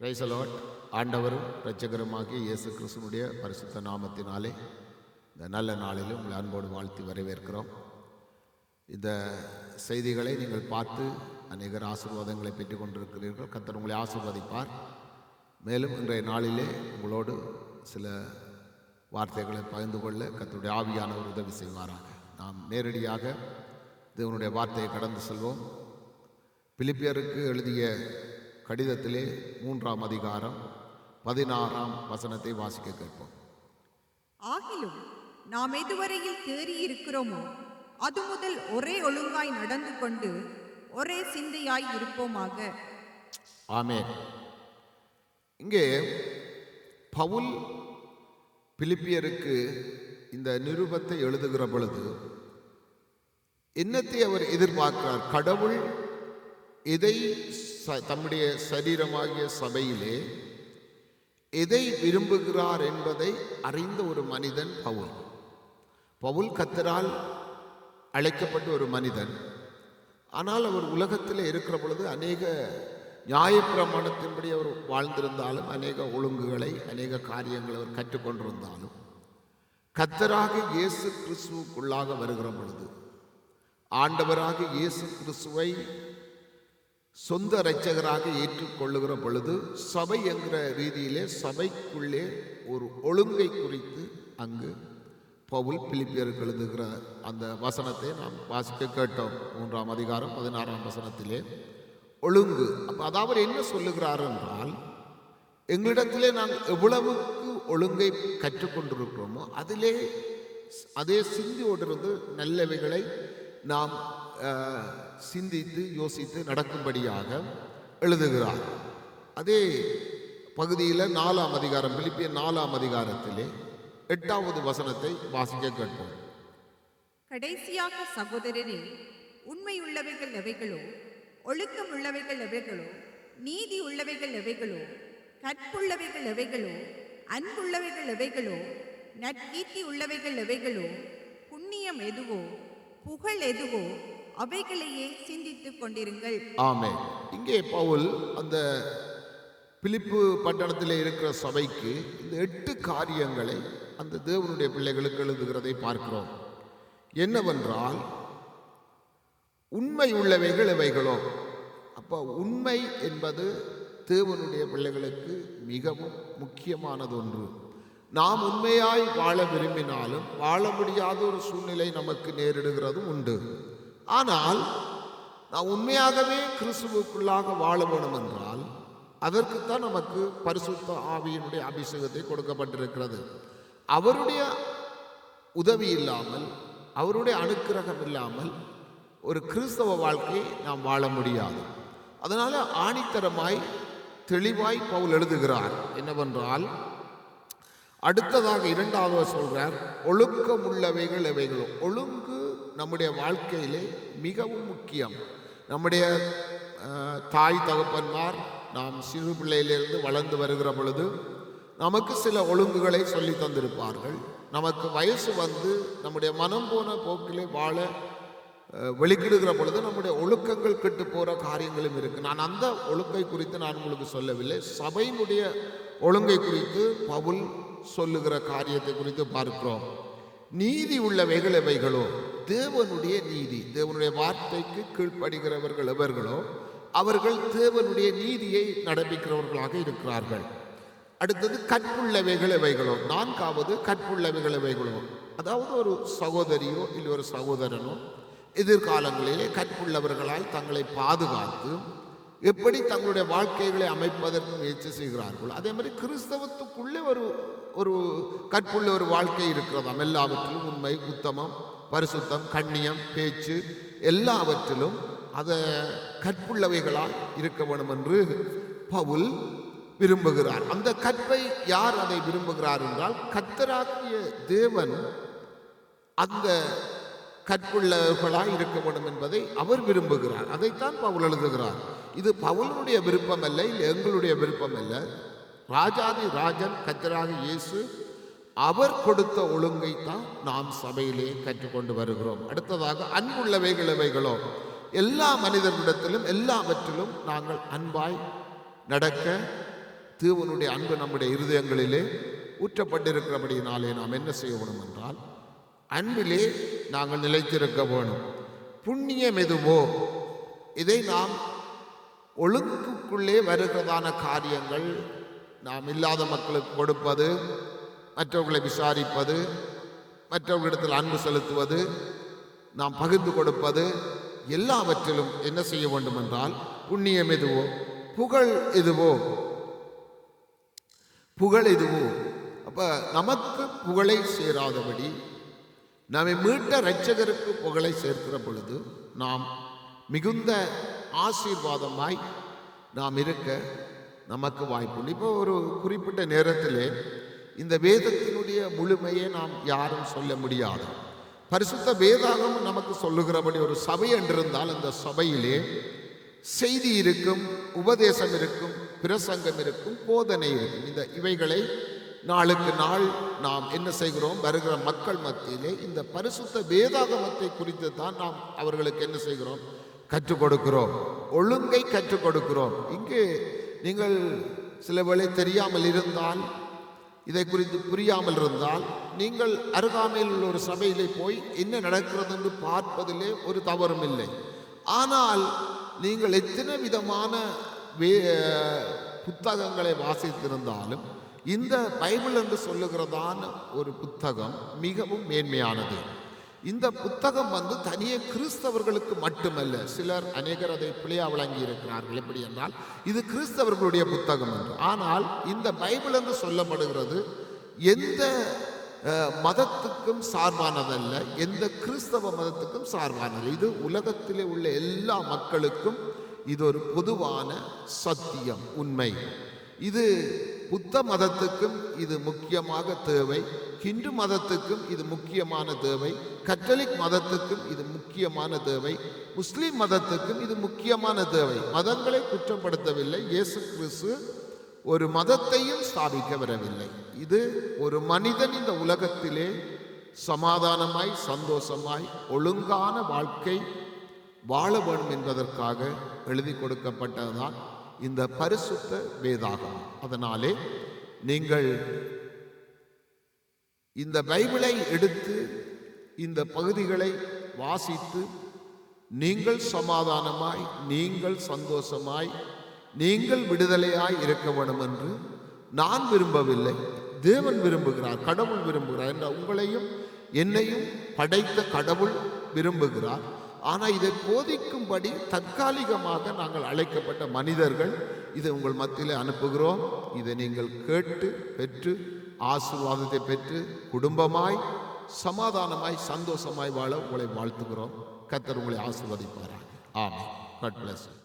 Praise the Lord. ஆண்டவரும் இரட்சகருமாகிய இயேசு கிறிஸ்துவினுடைய பரிசுத்த நாமத்தினாலே இந்த நல்ல நாளிலும் உங்களை அன்போடு வாழ்த்தி வரவேற்கிறோம். இந்த செய்திகளை நீங்கள் பார்த்து அநேகர் ஆசீர்வாதங்களை பெற்றுக் கொண்டிருக்கிறீர்கள். கர்த்தர் உங்களை ஆசீர்வதிப்பார். மேலும் இன்றைய நாளிலே உங்களோடு சில வார்த்தைகளை பகிர்ந்து கொள்ள கர்த்தருடைய ஆவியானவர் உதவி செய்வாராக. நாம் நேரடியாக தேவனுடைய வார்த்தையை கடந்து செல்வோம். பிலிப்பியருக்கு எழுதிய கடிதத்திலே 3ஆம் அதிகாரம் 16ஆம் வசனத்தை வாசிக்க கேட்போம். ஆகிலும் நாம் எதுவரையில் தேறி இருக்கிறோமோ அது முதல் ஒரே ஒழுங்காய் நடந்து கொண்டு ஒரே சிந்தையாய் இருப்போமாக. ஆமென். இங்கே பவுல் பிலிப்பியருக்கு இந்த நிருபத்தை எழுதுகிற பொழுது என்னத்தை அவர் எதிர்பார்க்கிறார்? கடவுள் எதை தம்முடைய சரீரமாகிய சபையிலே எதை விரும்புகிறார் என்பதை அறிந்த ஒரு மனிதன் பவுல். பவுல் கர்த்தரால் அழைக்கப்பட்ட ஒரு மனிதன். ஆனால் அவர் உலகத்தில் இருக்கிற பொழுது அநேக நியாயப்பிரமாணத்தின்படி அவர் வாழ்ந்திருந்தாலும், அநேக ஒழுங்குகளை, அநேக காரியங்களை அவர் கற்றுக்கொண்டிருந்தாலும், கர்த்தராக இயேசு கிறிஸ்துவுக்குள்ளாக வருகிற பொழுது, ஆண்டவராக இயேசு கிறிஸ்துவை சொந்த இரட்சகராக ஏற்றுக்கொள்ளுகிற பொழுது, சபை என்கிற ரீதியிலே சபைக்குள்ளே ஒரு ஒழுங்கை குறித்து அங்கு பவுல் பிலிப்பியருக்கு எழுதுகிற அந்த வசனத்தை நாம் வாசிக்க கேட்டோம். 3ஆம் அதிகாரம் 16ஆம் வசனத்திலே ஒழுங்கு. அப்போ அதாவது என்ன சொல்லுகிறார் என்றால், எங்களிடத்திலே நாங்கள் எவ்வளவுக்கு ஒழுங்கை கற்றுக்கொண்டிருக்கிறோமோ அதே சிந்தியோடிருந்து நல்லவைகளை நாம் சிந்தித்து யோசித்து நடக்கும்படியாக எழுதுகிறார். அதே பகுதியில் 4ஆம் அதிகாரம், பிலிப்பியர் 4ஆம் அதிகாரத்திலே 8வது வசனத்தை வாசிக்க கேட்போம். கடைசியாக சகோதரரே, உண்மை உள்ளவைகள் எவைகளோ, ஒழுக்கம் உள்ளவைகள் எவைகளோ, நீதி உள்ளவைகள் எவைகளோ, கற்புள்ளவைகள் எவைகளோ, அன்புள்ளவைகள் எவைகளோ, நற்கீர்த்தி உள்ளவைகள் எவைகளோ, புண்ணியம் எதுவோ, புகழ் எதுவோ, அவைகளையே சிந்தித்துக் கொண்டிருங்கள். ஆமென். இங்கே பவுல் அந்த பிலிப்பு பட்டணத்தில் இருக்கிற சபைக்கு இந்த 8 காரியங்களை அந்த தேவனுடைய பிள்ளைகளுக்கு எழுதுகிறதை பார்க்கிறோம். என்னவென்றால், உண்மை உள்ளவைகள் எவைகளோ. அப்போ உண்மை என்பது தேவனுடைய பிள்ளைகளுக்கு மிகவும் முக்கியமானது ஒன்று. நாம் உண்மையாய் வாழ விரும்பினாலும் வாழ முடியாத ஒரு சூழ்நிலை நமக்கு நேரிடுகிறதும் உண்டு. ஆனால் நான் உண்மையாகவே கிறிஸ்துவுக்குள்ளாக வாழ வேண்டும் என்றால் அதற்குத்தான் நமக்கு பரிசுத்த ஆவியினுடைய அபிஷேகத்தை கொடுக்கப்பட்டிருக்கிறது. அவருடைய உதவி இல்லாமல், அவருடைய அனுக்கிரகம் இல்லாமல் ஒரு கிறிஸ்தவ வாழ்க்கையை நாம் வாழ முடியாது. அதனால ஆணித்தரமாய் தெளிவாய் பவுல் எழுதுகிறார். என்னவென்றால், அடுத்ததாக 2வது சொல்றார், ஒழுக்கம் உள்ளவைகள் எவைகளோ. ஒழுங்கு நம்முடைய வாழ்க்கையிலே மிகவும் முக்கியம். நம்முடைய தாய் தகப்பன்மார் நாம் சிறு பிள்ளையிலிருந்து வளர்ந்து வருகிற பொழுது நமக்கு சில ஒழுங்குகளை சொல்லி தந்திருப்பார்கள். நமக்கு வயசு வந்து நம்முடைய மனம் போன போக்கிலே வாழ வெளிக்கிடுகிற பொழுது நம்முடைய ஒழுக்கங்கள் கெட்டு போகிற காரியங்களும் இருக்குது. நான் அந்த ஒழுங்கை குறித்து நான் உங்களுக்கு சொல்லவில்லை. சபையினுடைய ஒழுங்கை குறித்து பவுல் சொல்லுகிற காரியத்தை குறித்து பார்க்கிறோம். நீதி உள்ளவைகள் எவைகளோ, தேவனுடைய நீதி. தேவனுடைய வார்த்தைக்கு கீழ்ப்படுகிறவர்கள் எவர்களோ அவர்கள் தேவனுடைய நீதியை நடப்பிக்கிறவர்களாக இருக்கிறார்கள். அடுத்தது கற்புள்ளவைகள் எவைகளோ. 4வது கற்புள்ளவைகள் எவைகளோ. அதாவது ஒரு சகோதரியோ இல்லை ஒரு சகோதரனோ எதிர்காலங்களிலே கற்புள்ளவர்களாய் தங்களை பாதுகாத்து எப்படி தங்களுடைய வாழ்க்கைகளை அமைப்பதற்கு முயற்சி செய்கிறார்கள். அதே மாதிரி கிறிஸ்தவத்துக்குள்ளே ஒரு கற்புள்ள ஒரு வாழ்க்கை இருக்கிறதாம். எல்லாவற்றிலும் உண்மை, உத்தமம், பரிசுத்தம், கண்ணியம், பேச்சு எல்லாவற்றிலும் அதை கற்புள்ளவைகளால் இருக்க வேண்டும் என்று பவுல் விரும்புகிறார். அந்த கற்பை யார் அதை விரும்புகிறார் என்றால், கர்த்தராகிய தேவன் அந்த கற்புள்ளவர்களாய் இருக்க வேண்டும் என்பதை அவர் விரும்புகிறார். அதைத்தான் பவுல் எழுதுகிறார். இது பவுலுடைய விருப்பம் அல்ல, இல்லை எங்களுடைய விருப்பம் அல்ல. ராஜாதி ராஜன் கர்த்தராகிய இயேசு அவர் கொடுத்த ஒழுங்கை தான் நாம் சபையிலே கற்றுக்கொண்டு வருகிறோம். அடுத்ததாக அன்புள்ளவைகள் எவைகளோ. எல்லா மனிதர்களிடத்திலும் எல்லாவற்றிலும் நாங்கள் அன்பாய் நடக்க தேவனுடைய அன்பு நம்முடைய இருதயங்களிலே ஊற்றப்பட்டிருக்கிறபடியினாலே நாம் என்ன செய்ய வேணும் என்றால் அன்பிலே நாங்கள் நிலைத்திருக்க வேணும். புண்ணியம் எதுவோ இதை நாம் ஒழுங்குக்குள்ளே வருகிறதான காரியங்கள், நாம் இல்லாத மக்களுக்கு கொடுப்பது, மற்றவர்களை விசாரிப்பது, மற்றவர்களிடத்தில் அன்பு செலுத்துவது, நாம் பகிர்ந்து கொடுப்பது, எல்லாவற்றிலும் என்ன செய்ய வேண்டும் என்றால் புண்ணியம் எதுவோ புகழ் எதுவோ அப்ப நமக்கு புகழை சேராதபடி நம்மை மீட்ட இரட்சகருக்கு புகழை சேர்க்கிற பொழுது நாம் மிகுந்த ஆசீர்வாதமாய் நாம் இருக்க நமக்கு வாய்ப்புண்டு. இப்போ ஒரு குறிப்பிட்ட நேரத்திலே இந்த வேதத்தினுடைய முழுமையை நாம் யாரும் சொல்ல முடியாது. பரிசுத்த வேதாகமம் நமக்கு சொல்லுகிறபடி ஒரு சபை என்றிருந்தால் அந்த சபையிலே செய்தி இருக்கும், உபதேசம் இருக்கும், பிரசங்கம் இருக்கும், போதனை இருக்கும். இவைகளை நாளுக்கு நாள் நாம் என்ன செய்கிறோம், வருகிற மக்கள் மத்தியிலே இந்த பரிசுத்த வேதாகமத்தை குறித்து தான் நாம் அவர்களுக்கு என்ன செய்கிறோம், கற்றுக் கொடுக்கிறோம், ஒழுங்கை கற்றுக் கொடுக்கிறோம். இங்கே நீங்கள் சில வேளை தெரியாமல் இருந்தால், இதை குறித்து புரியாமல் இருந்தால், நீங்கள் அருகாமையில் உள்ள ஒரு சபையிலே போய் என்ன நடக்கிறது என்று பார்ப்பதிலே ஒரு தவறும் இல்லை. ஆனால் நீங்கள் எத்தனை விதமான புத்தகங்களை வாசித்திருந்தாலும் இந்த பைபிள் என்று சொல்லுகிறதான ஒரு புத்தகம் மிகவும் மேன்மையானது. இந்த புத்தகம் தனியே கிறிஸ்தவர்களுக்கு மட்டுமல்ல. சிலர் அநேகர் அதை பிழையா வழங்கி இருக்கிறார்கள். எப்படி என்றால் இது கிறிஸ்தவர்களுடைய புத்தகம் என்று. ஆனால் இந்த பைபிள் என்று சொல்லப்படுகிறது எந்த மதத்துக்கும் சார்பானதல்ல, எந்த கிறிஸ்தவ மதத்துக்கும் சார்பானது. இது உலகத்திலே உள்ள எல்லா மக்களுக்கும் இது ஒரு பொதுவான சத்தியம், உண்மை. இது புத்த மதத்துக்கும் இது முக்கியமாக தேவை, ஹிந்து மதத்துக்கும் இது முக்கியமான தேவை, கத்தோலிக் மதத்துக்கும் இது முக்கியமான தேவை, முஸ்லிம் மதத்துக்கும் இது முக்கியமான தேவை. மதங்களை குற்றப்படுத்தவில்லை. இயேசு கிறிஸ்து ஒரு மதத்தையும் ஸ்தாபிக்க வரவில்லை. இது ஒரு மனிதன் இந்த உலகத்திலே சமாதானமாய், சந்தோஷமாய், ஒழுங்கான வாழ்க்கை வாழ வேண்டும் என்பதற்காக எழுதி கொடுக்கப்பட்டதுதான் இந்த பரிசுத்த வேதாகமம். அதனாலே நீங்கள் இந்த பைபிளை எடுத்து இந்த பகுதிகளை வாசித்து நீங்கள் சமாதானமாய், நீங்கள் சந்தோஷமாய், நீங்கள் விடுதலையாய் இருக்க வேண்டும் என்று நான் விரும்பவில்லை, தேவன் விரும்புகிறார், கடவுள் விரும்புகிறார். என்ற உங்களையும் என்னையும் படைத்த கடவுள் விரும்புகிறார். ஆனால் இதை போதிக்கும்படி தற்காலிகமாக நாங்கள் அழைக்கப்பட்ட மனிதர்கள் இதை உங்கள் மத்தியில் அனுப்புகிறோம். இதை நீங்கள் கேட்டு பெற்று ஆசீர்வாதத்தை பெற்று குடும்பமாய், சமாதானமாய், சந்தோஷமாய் வாழ உங்களை வாழ்த்துகிறோம். கர்த்தர் உங்களை ஆசீர்வதிப்பாராக. ஆமென். God bless you.